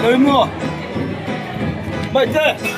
Gawin mo! Bait sir!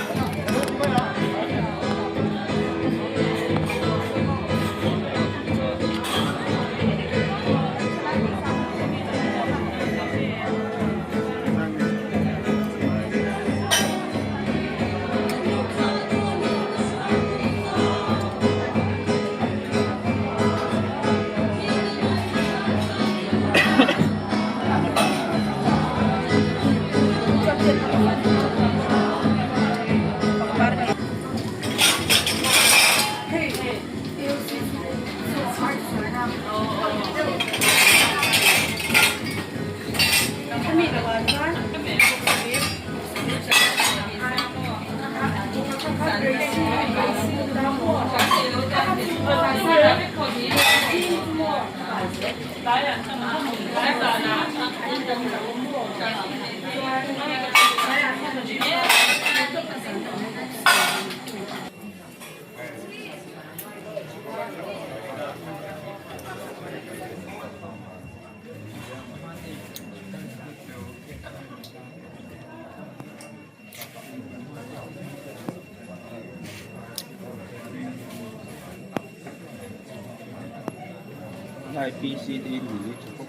Lại PCD nghỉ cho phúc.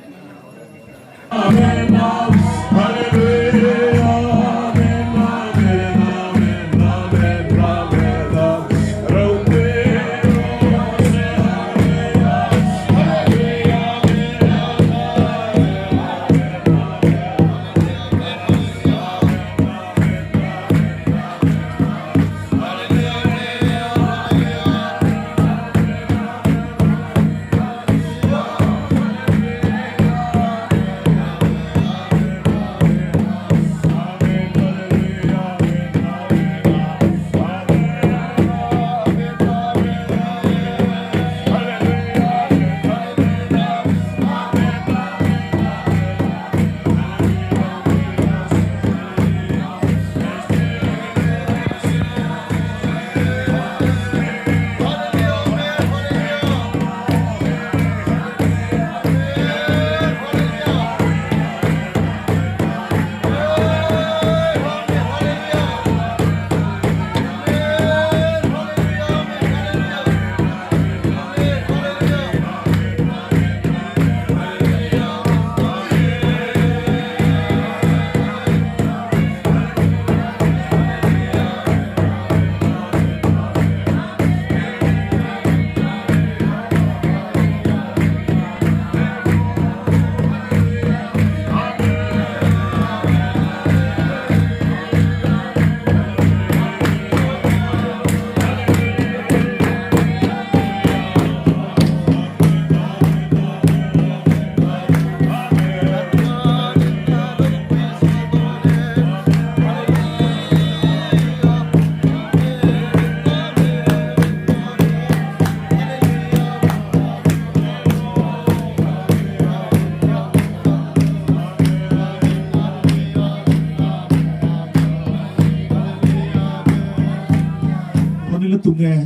tu nghe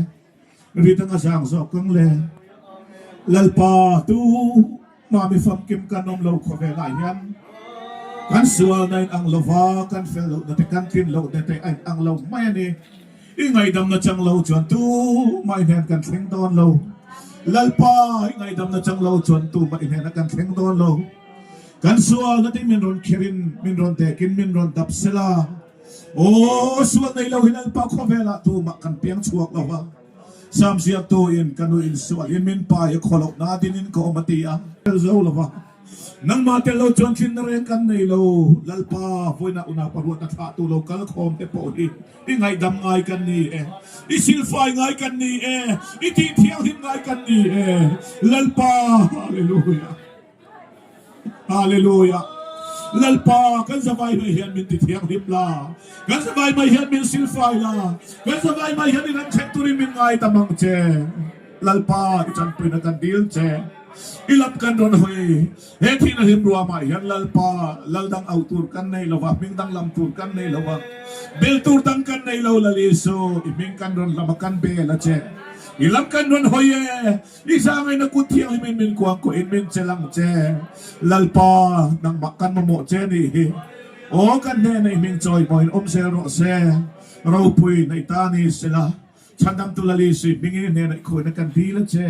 vì tăng sang so căng le lalpa tu mà mi pham kim kan om lo kho ve lai hian kan sual nai ang lova kan fel lo na te kan tin lo na te ang lo mai ni i ngai dam na chang lo chuan tu mai hen kan theng don lo lalpa i ngai dam na chang lo chuan tu mai hen kan theng don lo kan sual na te min ron khirin min ron te kin min ron dap sela o sual nei lo hinal pa kho vela tu ma kan piang chuak lo wa sam sia to in kanu in sual in min pa e kholok na din in ko matia zo lo wa nang ma te lo chon chin re kan nei lo lalpa voina una parwa ta tha tu lo kal khom te po hi i ngai dam ngai kan ni e i sil fai ngai kan ni e i ti thiang him ngai kan ni e lalpa hallelujah hallelujah lalpa kan savai mai hian min ti thiang him la kan savai mai hian min sil fai la kan savai mai hian in check turin min ngai tamang che lalpa i chan pin kan dil che ilap kan ron hoi he thi na him ruwa mai hian lalpa laldang autur kan nei lo wa ming dang lam tur kan nei lo wa bel tur dang kan nei lo la li so i ming kan ron lam kan be la che ilam kan ron hoye isa ngai na kuthiang min min kuang ko in min chelang che lalpa nang makan mo che ni o kan ne nei min choi boin om se ro se ro pui nei ta ni sila chandam tulali si mingin ne na ko na kan di la che